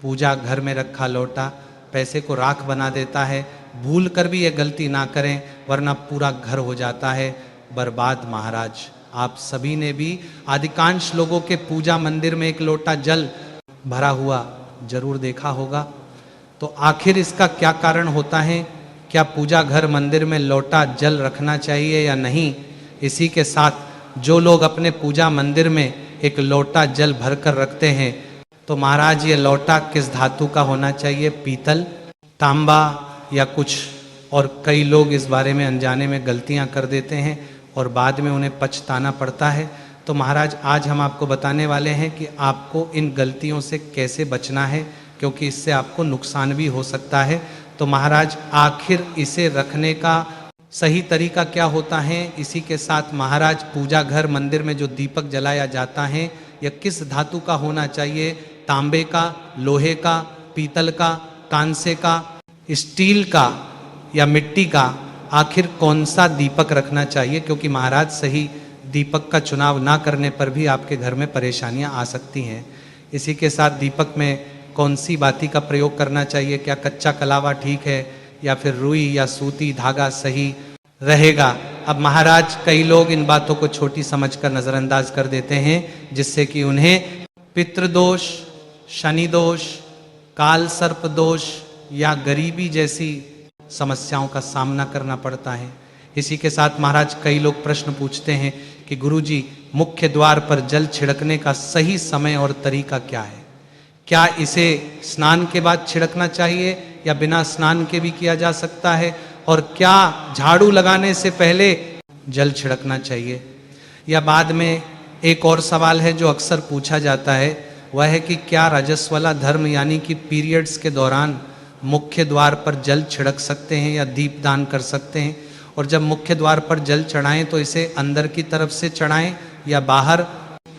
पूजा घर में रखा लोटा पैसे को राख बना देता है। भूल कर भी ये गलती ना करें वरना पूरा घर हो जाता है बर्बाद। महाराज आप सभी ने भी अधिकांश लोगों के पूजा मंदिर में एक लोटा जल भरा हुआ जरूर देखा होगा। तो आखिर इसका क्या कारण होता है? क्या पूजा घर मंदिर में लोटा जल रखना चाहिए या नहीं? इसी के साथ जो लोग अपने पूजा मंदिर में एक लोटा जल भर कर रखते हैं तो महाराज ये लोटा किस धातु का होना चाहिए? पीतल, तांबा या कुछ? और कई लोग इस बारे में अनजाने में गलतियां कर देते हैं और बाद में उन्हें पछताना पड़ता है। तो महाराज आज हम आपको बताने वाले हैं कि आपको इन गलतियों से कैसे बचना है, क्योंकि इससे आपको नुकसान भी हो सकता है। तो महाराज आखिर इसे रखने का सही तरीका क्या होता है? इसी के साथ महाराज पूजा घर मंदिर में जो दीपक जलाया जाता है यह किस धातु का होना चाहिए? तांबे का, लोहे का, पीतल का, कांसे का, स्टील का या मिट्टी का? आखिर कौन सा दीपक रखना चाहिए? क्योंकि महाराज सही दीपक का चुनाव ना करने पर भी आपके घर में परेशानियां आ सकती हैं। इसी के साथ दीपक में कौन सी बाती का प्रयोग करना चाहिए? क्या कच्चा कलावा ठीक है या फिर रुई या सूती धागा सही रहेगा? अब महाराज कई लोग इन बातों को छोटी समझकर नजरअंदाज कर देते हैं जिससे कि उन्हें पितृदोष, शनि दोष, काल सर्प दोष या गरीबी जैसी समस्याओं का सामना करना पड़ता है। इसी के साथ महाराज कई लोग प्रश्न पूछते हैं कि गुरुजी मुख्य द्वार पर जल छिड़कने का सही समय और तरीका क्या है? क्या इसे स्नान के बाद छिड़कना चाहिए या बिना स्नान के भी किया जा सकता है? और क्या झाड़ू लगाने से पहले जल छिड़कना चाहिए या बाद में? एक और सवाल है जो अक्सर पूछा जाता है, वह है कि क्या रजस्वला धर्म यानी कि पीरियड्स के दौरान मुख्य द्वार पर जल छिड़क सकते हैं या दीपदान कर सकते हैं? और जब मुख्य द्वार पर जल चढ़ाएं तो इसे अंदर की तरफ से चढ़ाएं या बाहर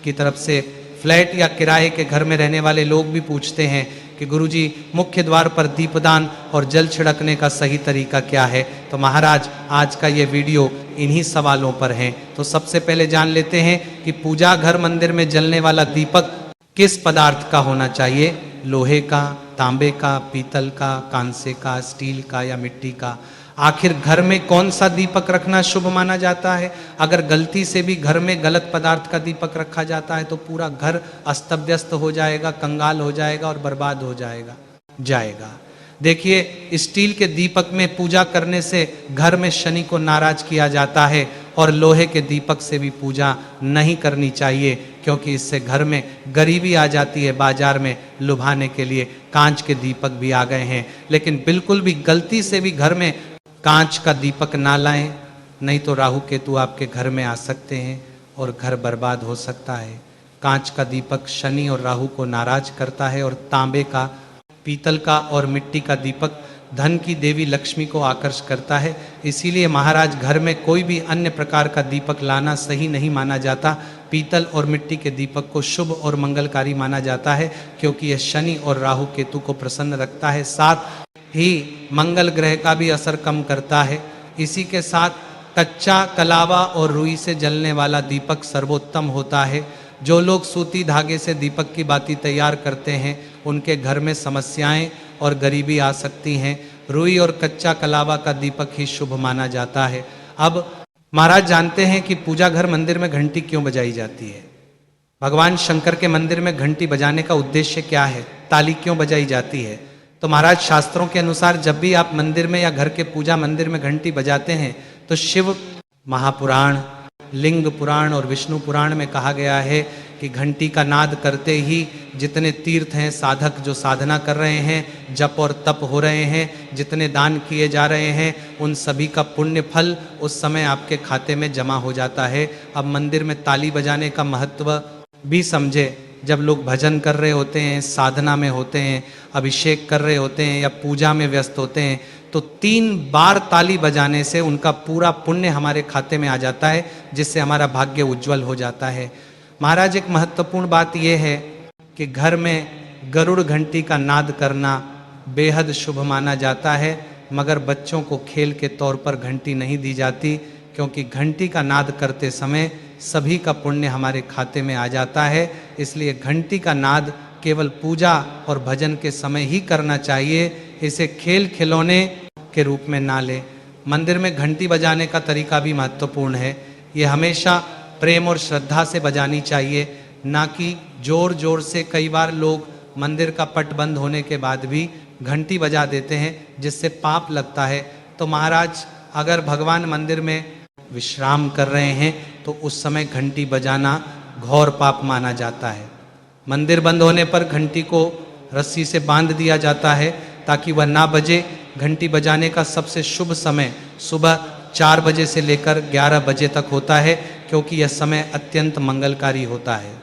की तरफ से? फ्लैट या किराए के घर में रहने वाले लोग भी पूछते हैं कि गुरुजी मुख्य द्वार पर दीपदान और जल छिड़कने का सही तरीका क्या है? तो महाराज आज का ये वीडियो इन्हीं सवालों पर है। तो सबसे पहले जान लेते हैं कि पूजा घर मंदिर में जलने वाला दीपक किस पदार्थ का होना चाहिए? लोहे का, तांबे का, पीतल का, कांसे का, स्टील का या मिट्टी का? आखिर घर में कौन सा दीपक रखना शुभ माना जाता है? अगर गलती से भी घर में गलत पदार्थ का दीपक रखा जाता है तो पूरा घर अस्त व्यस्त हो जाएगा, कंगाल हो जाएगा और बर्बाद हो जाएगा। देखिए स्टील के दीपक में पूजा करने से घर में शनि को नाराज किया जाता है और लोहे के दीपक से भी पूजा नहीं करनी चाहिए क्योंकि इससे घर में गरीबी आ जाती है। बाजार में लुभाने के लिए कांच के दीपक भी आ गए हैं, लेकिन बिल्कुल भी गलती से भी घर में कांच का दीपक ना लाएं, नहीं तो राहु केतु आपके घर में आ सकते हैं और घर बर्बाद हो सकता है। कांच का दीपक शनि और राहु को नाराज करता है और तांबे का, पीतल का और मिट्टी का दीपक धन की देवी लक्ष्मी को आकर्ष करता है। इसीलिए महाराज घर में कोई भी अन्य प्रकार का दीपक लाना सही नहीं माना जाता। पीतल और मिट्टी के दीपक को शुभ और मंगलकारी माना जाता है क्योंकि यह शनि और राहु केतु को प्रसन्न रखता है, साथ ही मंगल ग्रह का भी असर कम करता है। इसी के साथ कच्चा कलावा और रुई से जलने वाला दीपक सर्वोत्तम होता है। जो लोग सूती धागे से दीपक की बाती तैयार करते हैं उनके घर में समस्याएं और गरीबी आ सकती हैं। रुई और कच्चा कलावा का दीपक ही शुभ माना जाता है। अब महाराज जानते हैं कि पूजा घर मंदिर में घंटी क्यों बजाई जाती है? भगवान शंकर के मंदिर में घंटी बजाने का उद्देश्य क्या है? ताली क्यों बजाई जाती है? तो महाराज शास्त्रों के अनुसार जब भी आप मंदिर में या घर के पूजा मंदिर में घंटी बजाते हैं तो शिव महापुराण, लिंग पुराण और विष्णु पुराण में कहा गया है कि घंटी का नाद करते ही जितने तीर्थ हैं, साधक जो साधना कर रहे हैं, जप और तप हो रहे हैं, जितने दान किए जा रहे हैं, उन सभी का पुण्य फल उस समय आपके खाते में जमा हो जाता है। अब मंदिर में ताली बजाने का महत्व भी समझे। जब लोग भजन कर रहे होते हैं, साधना में होते हैं, अभिषेक कर रहे होते हैं या पूजा में व्यस्त होते हैं तो 3 बार ताली बजाने से उनका पूरा पुण्य हमारे खाते में आ जाता है, जिससे हमारा भाग्य उज्जवल हो जाता है। महाराज एक महत्वपूर्ण बात यह है कि घर में गरुड़ घंटी का नाद करना बेहद शुभ माना जाता है, मगर बच्चों को खेल के तौर पर घंटी नहीं दी जाती क्योंकि घंटी का नाद करते समय सभी का पुण्य हमारे खाते में आ जाता है। इसलिए घंटी का नाद केवल पूजा और भजन के समय ही करना चाहिए। इसे खेल खिलौने के रूप में ना ले। मंदिर में घंटी बजाने का तरीका भी महत्वपूर्ण है। ये हमेशा प्रेम और श्रद्धा से बजानी चाहिए, ना कि जोर जोर से। कई बार लोग मंदिर का पट बंद होने के बाद भी घंटी बजा देते हैं, जिससे पाप लगता है। तो महाराज, अगर भगवान मंदिर में विश्राम कर रहे हैं तो उस समय घंटी बजाना घोर पाप माना जाता है। मंदिर बंद होने पर घंटी को रस्सी से बांध दिया जाता है ताकि वह ना बजे। घंटी बजाने का सबसे शुभ समय सुबह 4 बजे से लेकर 11 बजे तक होता है, क्योंकि यह समय अत्यंत मंगलकारी होता है।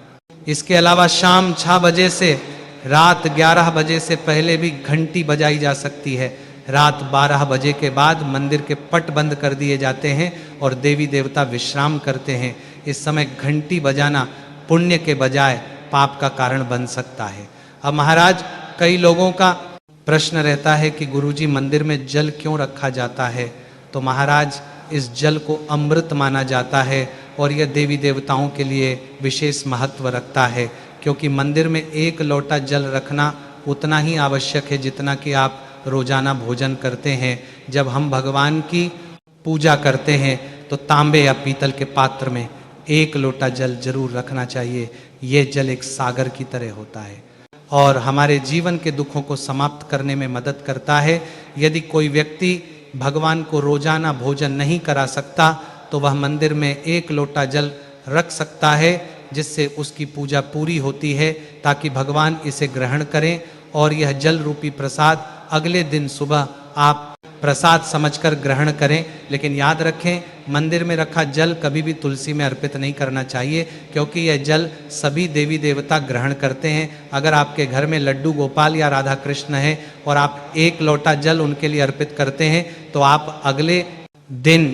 इसके अलावा शाम 6 बजे से रात 11 बजे से पहले भी घंटी बजाई जा सकती है। रात 12 बजे के बाद मंदिर के पट बंद कर दिए जाते हैं और देवी देवता विश्राम करते हैं। इस समय घंटी बजाना पुण्य के बजाय पाप का कारण बन सकता है। अब महाराज, कई लोगों का प्रश्न रहता है कि गुरुजी, मंदिर में जल क्यों रखा जाता है? तो महाराज, इस जल को अमृत माना जाता है और यह देवी देवताओं के लिए विशेष महत्व रखता है, क्योंकि मंदिर में 1 लोटा जल रखना उतना ही आवश्यक है जितना कि आप रोजाना भोजन करते हैं। जब हम भगवान की पूजा करते हैं तो तांबे या पीतल के पात्र में 1 लोटा जल जरूर रखना चाहिए। ये जल एक सागर की तरह होता है और हमारे जीवन के दुखों को समाप्त करने में मदद करता है। यदि कोई व्यक्ति भगवान को रोजाना भोजन नहीं करा सकता तो वह मंदिर में 1 लोटा जल रख सकता है, जिससे उसकी पूजा पूरी होती है, ताकि भगवान इसे ग्रहण करें और यह जल रूपी प्रसाद अगले दिन सुबह आप प्रसाद समझकर ग्रहण करें। लेकिन याद रखें, मंदिर में रखा जल कभी भी तुलसी में अर्पित नहीं करना चाहिए, क्योंकि यह जल सभी देवी देवता ग्रहण करते हैं। अगर आपके घर में लड्डू गोपाल या राधा कृष्ण है और आप 1 लोटा जल उनके लिए अर्पित करते हैं तो आप अगले दिन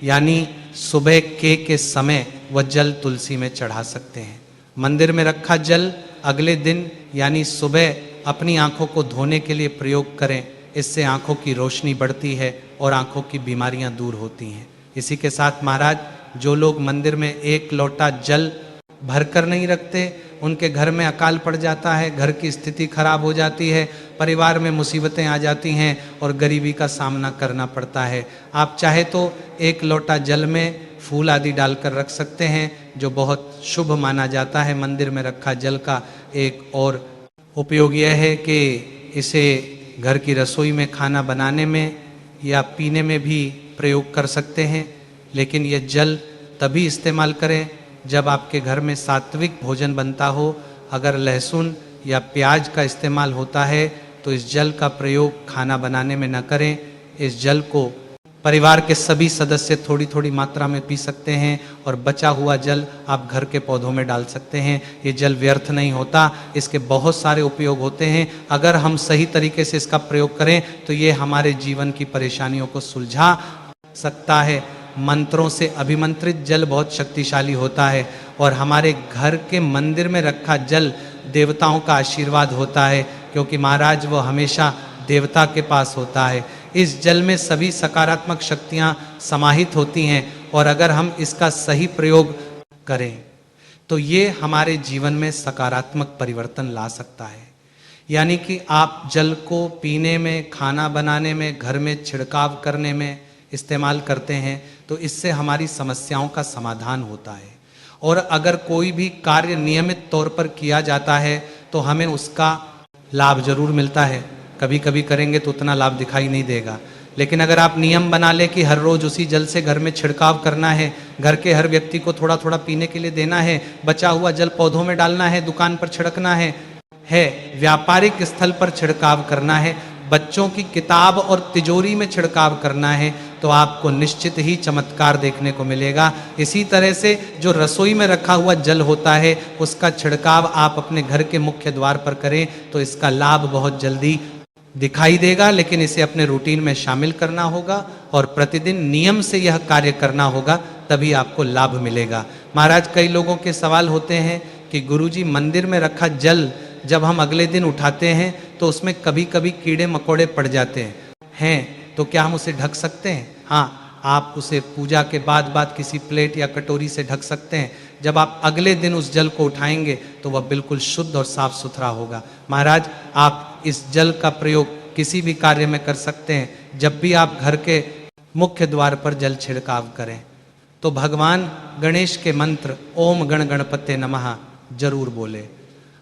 यानी सुबह के समय वह जल तुलसी में चढ़ा सकते हैं। मंदिर में रखा जल अगले दिन यानी सुबह अपनी आंखों को धोने के लिए प्रयोग करें। इससे आंखों की रोशनी बढ़ती है और आंखों की बीमारियां दूर होती हैं। इसी के साथ महाराज, जो लोग मंदिर में 1 लोटा जल भरकर नहीं रखते, उनके घर में अकाल पड़ जाता है, घर की स्थिति खराब हो जाती है, परिवार में मुसीबतें आ जाती हैं और गरीबी का सामना करना पड़ता है। आप चाहे तो 1 लोटा जल में फूल आदि डालकर रख सकते हैं, जो बहुत शुभ माना जाता है। मंदिर में रखा जल का एक और उपयोग यह है कि इसे घर की रसोई में खाना बनाने में या पीने में भी प्रयोग कर सकते हैं। लेकिन यह जल तभी इस्तेमाल करें जब आपके घर में सात्विक भोजन बनता हो। अगर लहसुन या प्याज का इस्तेमाल होता है तो इस जल का प्रयोग खाना बनाने में न करें। इस जल को परिवार के सभी सदस्य थोड़ी थोड़ी मात्रा में पी सकते हैं और बचा हुआ जल आप घर के पौधों में डाल सकते हैं। ये जल व्यर्थ नहीं होता, इसके बहुत सारे उपयोग होते हैं। अगर हम सही तरीके से इसका प्रयोग करें तो ये हमारे जीवन की परेशानियों को सुलझा सकता है। मंत्रों से अभिमंत्रित जल बहुत शक्तिशाली होता है और हमारे घर के मंदिर में रखा जल देवताओं का आशीर्वाद होता है, क्योंकि महाराज वो हमेशा देवता के पास होता है। इस जल में सभी सकारात्मक शक्तियां समाहित होती हैं और अगर हम इसका सही प्रयोग करें तो ये हमारे जीवन में सकारात्मक परिवर्तन ला सकता है। यानी कि आप जल को पीने में, खाना बनाने में, घर में छिड़काव करने में इस्तेमाल करते हैं तो इससे हमारी समस्याओं का समाधान होता है। और अगर कोई भी कार्य नियमित तौर पर किया जाता है तो हमें उसका लाभ जरूर मिलता है। कभी कभी करेंगे तो उतना लाभ दिखाई नहीं देगा, लेकिन अगर आप नियम बना ले कि हर रोज उसी जल से घर में छिड़काव करना है, घर के हर व्यक्ति को थोड़ा थोड़ा पीने के लिए देना है, बचा हुआ जल पौधों में डालना है, दुकान पर छिड़कना है, व्यापारिक स्थल पर छिड़काव करना है, बच्चों की किताब और तिजोरी में छिड़काव करना है, तो आपको निश्चित ही चमत्कार देखने को मिलेगा। इसी तरह से जो रसोई में रखा हुआ जल होता है उसका छिड़काव आप अपने घर के मुख्य द्वार पर करें तो इसका लाभ बहुत जल्दी दिखाई देगा। लेकिन इसे अपने रूटीन में शामिल करना होगा और प्रतिदिन नियम से यह कार्य करना होगा, तभी आपको लाभ मिलेगा। महाराज, कई लोगों के सवाल होते हैं कि गुरुजी, मंदिर में रखा जल जब हम अगले दिन उठाते हैं तो उसमें कभी कभी कीड़े मकोड़े पड़ जाते हैं, तो क्या हम उसे ढक सकते हैं? हाँ, आप उसे पूजा के बाद किसी प्लेट या कटोरी से ढक सकते हैं, जब आप अगले दिन उस जल को उठाएंगे तो वह बिल्कुल शुद्ध और साफ सुथरा होगा। महाराज, आप इस जल का प्रयोग किसी भी कार्य में कर सकते हैं। जब भी आप घर के मुख्य द्वार पर जल छिड़काव करें तो भगवान गणेश के मंत्र ओम गण गणपते नमः जरूर बोले।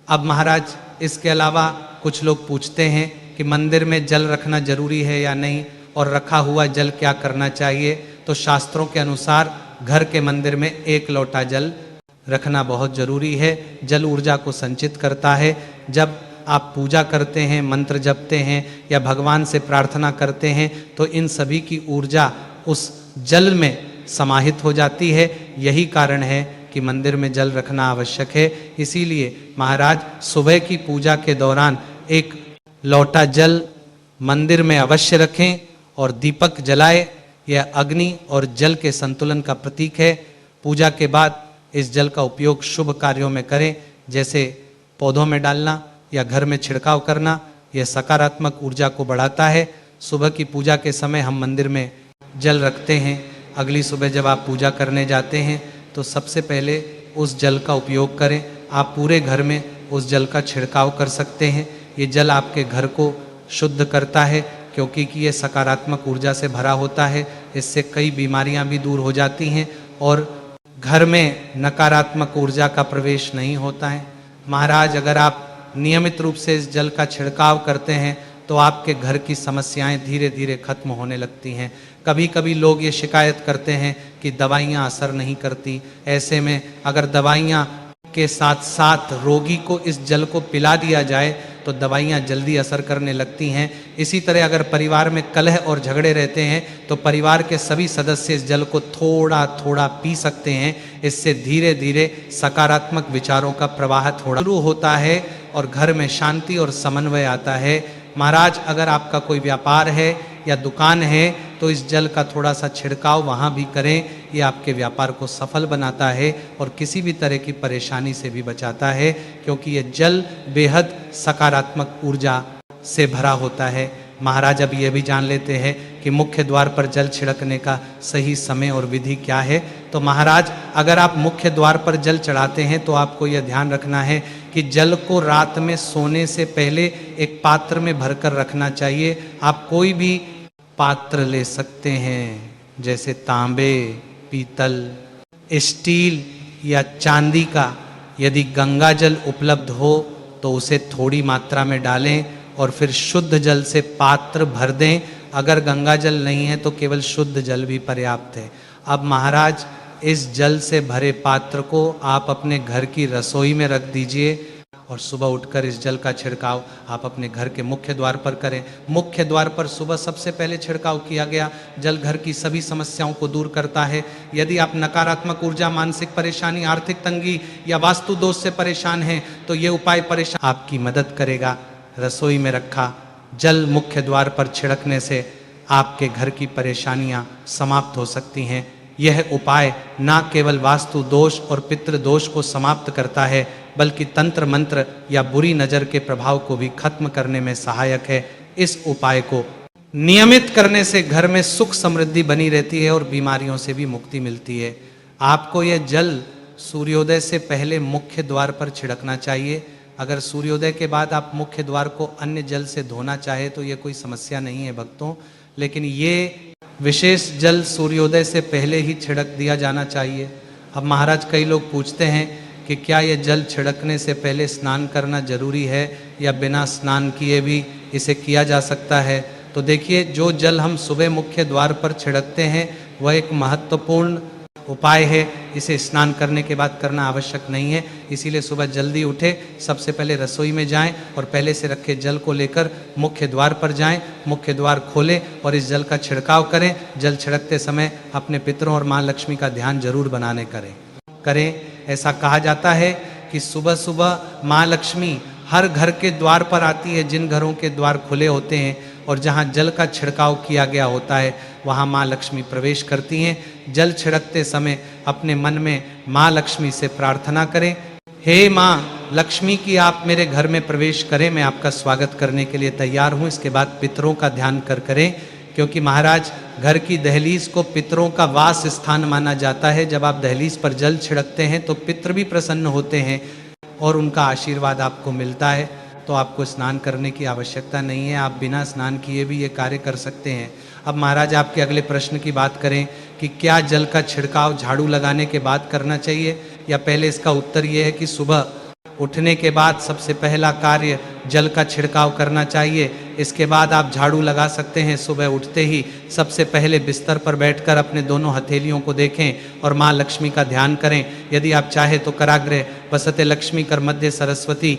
अब महाराज, इसके अलावा कुछ लोग पूछते हैं कि मंदिर में जल रखना जरूरी है या नहीं, और रखा हुआ जल क्या करना चाहिए। तो शास्त्रों के अनुसार घर के मंदिर में 1 लोटा जल रखना बहुत जरूरी है। जल ऊर्जा को संचित करता है। जब आप पूजा करते हैं, मंत्र जपते हैं या भगवान से प्रार्थना करते हैं तो इन सभी की ऊर्जा उस जल में समाहित हो जाती है। यही कारण है कि मंदिर में जल रखना आवश्यक है। इसीलिए महाराज, सुबह की पूजा के दौरान 1 लोटा जल मंदिर में अवश्य रखें और दीपक जलाए। यह अग्नि और जल के संतुलन का प्रतीक है। पूजा के बाद इस जल का उपयोग शुभ कार्यों में करें, जैसे पौधों में डालना या घर में छिड़काव करना। यह सकारात्मक ऊर्जा को बढ़ाता है। सुबह की पूजा के समय हम मंदिर में जल रखते हैं। अगली सुबह जब आप पूजा करने जाते हैं तो सबसे पहले उस जल का उपयोग करें। आप पूरे घर में उस जल का छिड़काव कर सकते हैं। ये जल आपके घर को शुद्ध करता है, क्योंकि कि ये सकारात्मक ऊर्जा से भरा होता है। इससे कई बीमारियां भी दूर हो जाती हैं और घर में नकारात्मक ऊर्जा का प्रवेश नहीं होता है। महाराज, अगर आप नियमित रूप से इस जल का छिड़काव करते हैं तो आपके घर की समस्याएं धीरे धीरे खत्म होने लगती हैं। कभी कभी लोग ये शिकायत करते हैं कि दवाइयाँ असर नहीं करती। ऐसे में अगर दवाइयाँ के साथ साथ रोगी को इस जल को पिला दिया जाए तो दवाइयाँ जल्दी असर करने लगती हैं। इसी तरह अगर परिवार में कलह और झगड़े रहते हैं तो परिवार के सभी सदस्य इस जल को थोड़ा थोड़ा पी सकते हैं। इससे धीरे धीरे सकारात्मक विचारों का प्रवाह थोड़ा शुरू होता है और घर में शांति और समन्वय आता है। महाराज, अगर आपका कोई व्यापार है या दुकान है तो इस जल का थोड़ा सा छिड़काव वहाँ भी करें। ये आपके व्यापार को सफल बनाता है और किसी भी तरह की परेशानी से भी बचाता है, क्योंकि ये जल बेहद सकारात्मक ऊर्जा से भरा होता है। महाराज, अब ये भी जान लेते हैं कि मुख्य द्वार पर जल छिड़कने का सही समय और विधि क्या है। तो महाराज, अगर आप मुख्य द्वार पर जल चढ़ाते हैं तो आपको यह ध्यान रखना है कि जल को रात में सोने से पहले एक पात्र में भरकर रखना चाहिए। आप कोई भी पात्र ले सकते हैं, जैसे तांबे, पीतल, स्टील या चांदी का। यदि गंगा जल उपलब्ध हो तो उसे थोड़ी मात्रा में डालें और फिर शुद्ध जल से पात्र भर दें। अगर गंगा जल नहीं है तो केवल शुद्ध जल भी पर्याप्त है। अब महाराज, इस जल से भरे पात्र को आप अपने घर की रसोई में रख दीजिए और सुबह उठकर इस जल का छिड़काव आप अपने घर के मुख्य द्वार पर करें। मुख्य द्वार पर सुबह सबसे पहले छिड़काव किया गया जल घर की सभी समस्याओं को दूर करता है। यदि आप नकारात्मक ऊर्जा, मानसिक परेशानी, आर्थिक तंगी या वास्तु दोष से परेशान हैं तो ये उपाय परेशान आपकी मदद करेगा। रसोई में रखा जल मुख्य द्वार पर छिड़कने से आपके घर की परेशानियां समाप्त हो सकती हैं। यह उपाय न केवल वास्तु दोष और पितृ दोष को समाप्त करता है, बल्कि तंत्र मंत्र या बुरी नजर के प्रभाव को भी खत्म करने में सहायक है। इस उपाय को नियमित करने से घर में सुख समृद्धि बनी रहती है और बीमारियों से भी मुक्ति मिलती है। आपको यह जल सूर्योदय से पहले मुख्य द्वार पर छिड़कना चाहिए। अगर सूर्योदय के बाद आप मुख्य द्वार को अन्य जल से धोना चाहे तो ये कोई समस्या नहीं है भक्तों, लेकिन ये विशेष जल सूर्योदय से पहले ही छिड़क दिया जाना चाहिए। अब महाराज, कई लोग पूछते हैं कि क्या यह जल छिड़कने से पहले स्नान करना जरूरी है या बिना स्नान किए भी इसे किया जा सकता है। तो देखिए, जो जल हम सुबह मुख्य द्वार पर छिड़कते हैं वह एक महत्वपूर्ण उपाय है। इसे स्नान करने के बाद करना आवश्यक नहीं है। इसीलिए सुबह जल्दी उठे, सबसे पहले रसोई में जाएं और पहले से रखे जल को लेकर मुख्य द्वार पर जाएं, मुख्य द्वार खोलें और इस जल का छिड़काव करें। जल छिड़कते समय अपने पितरों और माँ लक्ष्मी का ध्यान जरूर बनाने करें। ऐसा कहा जाता है कि सुबह सुबह माँ लक्ष्मी हर घर के द्वार पर आती है। जिन घरों के द्वार खुले होते हैं और जहाँ जल का छिड़काव किया गया होता है वहाँ माँ लक्ष्मी प्रवेश करती हैं। जल छिड़कते समय अपने मन में माँ लक्ष्मी से प्रार्थना करें, हे माँ लक्ष्मी की आप मेरे घर में प्रवेश करें, मैं आपका स्वागत करने के लिए तैयार हूँ। इसके बाद पितरों का ध्यान करें, क्योंकि महाराज घर की दहलीज को पितरों का वास स्थान माना जाता है। जब आप दहलीज पर जल छिड़कते हैं तो पितर भी प्रसन्न होते हैं और उनका आशीर्वाद आपको मिलता है। तो आपको स्नान करने की आवश्यकता नहीं है, आप बिना स्नान किए भी ये कार्य कर सकते हैं। अब महाराज आपके अगले प्रश्न की बात करें कि क्या जल का छिड़काव झाड़ू लगाने के बाद करना चाहिए या पहले, इसका उत्तर ये है कि सुबह उठने के बाद सबसे पहला कार्य जल का छिड़काव करना चाहिए। इसके बाद आप झाड़ू लगा सकते हैं। सुबह उठते ही सबसे पहले बिस्तर पर बैठकर अपने दोनों हथेलियों को देखें और माँ लक्ष्मी का ध्यान करें। यदि आप चाहे तो कराग्रे वसते लक्ष्मी कर मध्य सरस्वती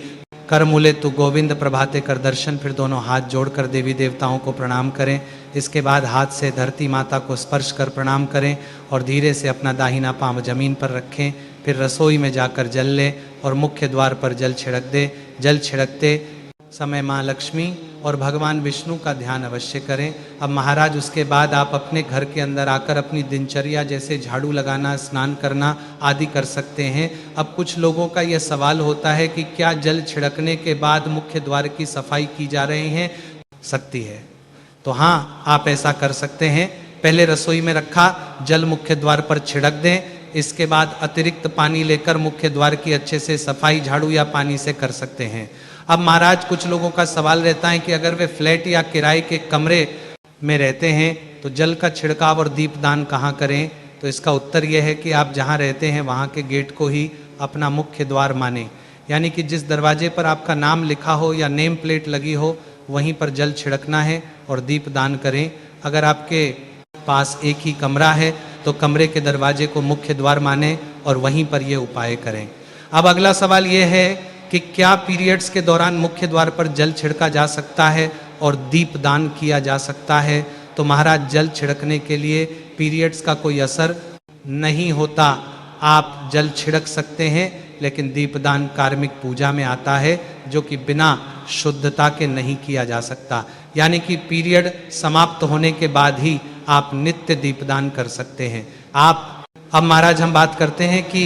कर मूले तु गोविंद प्रभाते कर दर्शन, फिर दोनों हाथ जोड़कर देवी देवताओं को प्रणाम करें। इसके बाद हाथ से धरती माता को स्पर्श कर प्रणाम करें और धीरे से अपना दाहिना पांव जमीन पर रखें। फिर रसोई में जाकर जल लें और मुख्य द्वार पर जल छिड़क दें। जल छिड़कते समय माँ लक्ष्मी और भगवान विष्णु का ध्यान अवश्य करें। अब महाराज उसके बाद आप अपने घर के अंदर आकर अपनी दिनचर्या जैसे झाड़ू लगाना, स्नान करना आदि कर सकते हैं। अब कुछ लोगों का यह सवाल होता है कि क्या जल छिड़कने के बाद मुख्य द्वार की सफाई की जा रही है? सकती है। तो हाँ, आप ऐसा कर सकते हैं। पहले रसोई में रखा जल मुख्य द्वार पर छिड़क दें। इसके बाद अतिरिक्त पानी लेकर मुख्य द्वार की अच्छे से सफाई झाड़ू या पानी से कर सकते हैं। अब महाराज कुछ लोगों का सवाल रहता है कि अगर वे फ्लैट या किराए के कमरे में रहते हैं तो जल का छिड़काव और दीपदान कहाँ करें? तो इसका उत्तर यह है कि आप जहाँ रहते हैं वहाँ के गेट को ही अपना मुख्य द्वार माने, यानी कि जिस दरवाजे पर आपका नाम लिखा हो या नेम प्लेट लगी हो वहीं पर जल छिड़कना है और दीपदान करें। अगर आपके पास एक ही कमरा है तो कमरे के दरवाजे को मुख्य द्वार माने और वहीं पर ये उपाय करें। अब अगला सवाल ये है कि क्या पीरियड्स के दौरान मुख्य द्वार पर जल छिड़का जा सकता है और दीपदान किया जा सकता है? तो महाराज जल छिड़कने के लिए पीरियड्स का कोई असर नहीं होता। आप जल छिड़क सकते हैं, लेकिन दीपदान कार्मिक पूजा में आता है जो कि बिना शुद्धता के नहीं किया जा सकता। यानी कि पीरियड समाप्त होने के बाद ही आप नित्य दीपदान कर सकते हैं। अब महाराज हम बात करते हैं कि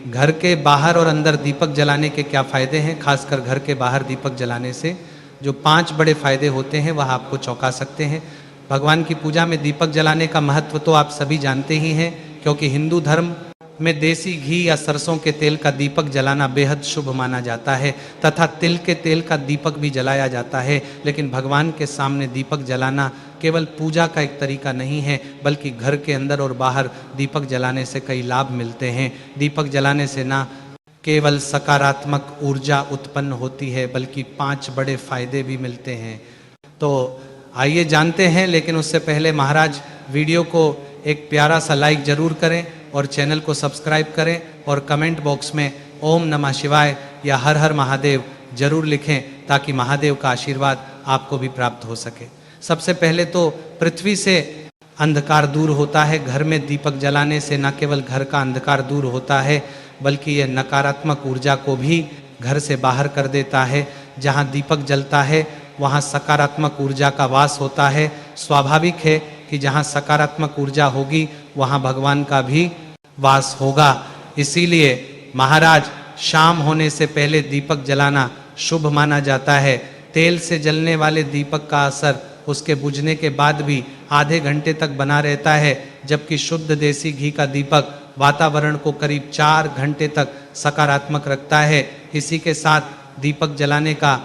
घर के बाहर और अंदर दीपक जलाने के क्या फायदे हैं। खासकर घर के बाहर दीपक जलाने से जो 5 बड़े फायदे होते हैं वह आपको चौंका सकते हैं। भगवान की पूजा में दीपक जलाने का महत्व तो आप सभी जानते ही हैं, क्योंकि हिंदू धर्म में देसी घी या सरसों के तेल का दीपक जलाना बेहद शुभ माना जाता है तथा तिल के तेल का दीपक भी जलाया जाता है। लेकिन भगवान के सामने दीपक जलाना केवल पूजा का एक तरीका नहीं है, बल्कि घर के अंदर और बाहर दीपक जलाने से कई लाभ मिलते हैं। दीपक जलाने से ना केवल सकारात्मक ऊर्जा उत्पन्न होती है, बल्कि 5 बड़े फायदे भी मिलते हैं। तो आइए जानते हैं, लेकिन उससे पहले महाराज वीडियो को एक प्यारा सा लाइक जरूर करें और चैनल को सब्सक्राइब करें और कमेंट बॉक्स में ओम नमः शिवाय या हर हर महादेव जरूर लिखें, ताकि महादेव का आशीर्वाद आपको भी प्राप्त हो सके। सबसे पहले तो पृथ्वी से अंधकार दूर होता है। घर में दीपक जलाने से न केवल घर का अंधकार दूर होता है, बल्कि यह नकारात्मक ऊर्जा को भी घर से बाहर कर देता है। जहाँ दीपक जलता है वहाँ सकारात्मक ऊर्जा का वास होता है। स्वाभाविक है कि जहाँ सकारात्मक ऊर्जा होगी वहाँ भगवान का भी वास होगा। इसीलिए महाराज शाम होने से पहले दीपक जलाना शुभ माना जाता है। तेल से जलने वाले दीपक का असर उसके बुझने के बाद भी आधे घंटे तक बना रहता है, जबकि शुद्ध देसी घी का दीपक वातावरण को करीब 4 घंटे तक सकारात्मक रखता है। इसी के साथ दीपक जलाने का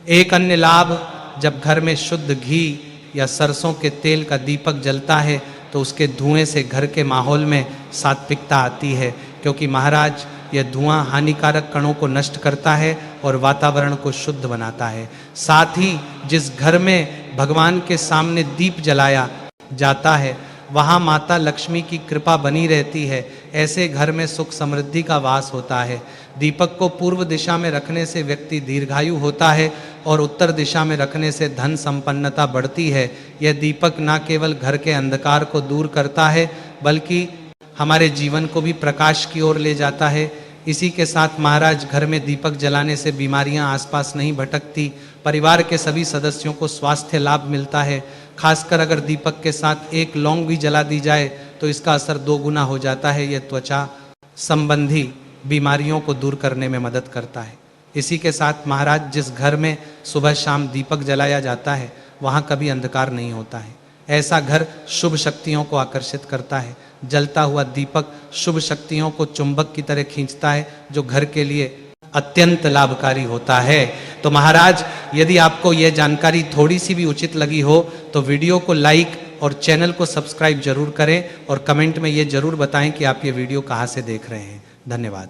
एक अन्य लाभ, जब घर में शुद्ध घी या सरसों के तेल का दीपक जलता है तो उसके धुएं से घर के माहौल में सात्विकता आती है, क्योंकि महाराज यह धुआं हानिकारक कणों को नष्ट करता है और वातावरण को शुद्ध बनाता है। साथ ही जिस घर में भगवान के सामने दीप जलाया जाता है वहाँ माता लक्ष्मी की कृपा बनी रहती है। ऐसे घर में सुख समृद्धि का वास होता है। दीपक को पूर्व दिशा में रखने से व्यक्ति दीर्घायु होता है और उत्तर दिशा में रखने से धन संपन्नता बढ़ती है। यह दीपक न केवल घर के अंधकार को दूर करता है, बल्कि हमारे जीवन को भी प्रकाश की ओर ले जाता है। इसी के साथ महाराज घर में दीपक जलाने से बीमारियां आसपास नहीं भटकती। परिवार के सभी सदस्यों को स्वास्थ्य लाभ मिलता है। खासकर अगर दीपक के साथ एक लौंग भी जला दी जाए तो इसका असर 2 गुना हो जाता है। यह त्वचा संबंधी बीमारियों को दूर करने में मदद करता है। इसी के साथ महाराज जिस घर में सुबह शाम दीपक जलाया जाता है वहाँ कभी अंधकार नहीं होता है। ऐसा घर शुभ शक्तियों को आकर्षित करता है। जलता हुआ दीपक शुभ शक्तियों को चुंबक की तरह खींचता है, जो घर के लिए अत्यंत लाभकारी होता है। तो महाराज, यदि आपको यह जानकारी थोड़ी सी भी उचित लगी हो तो वीडियो को लाइक और चैनल को सब्सक्राइब जरूर करें और कमेंट में ये जरूर बताएं कि आप ये वीडियो कहाँ से देख रहे हैं। धन्यवाद।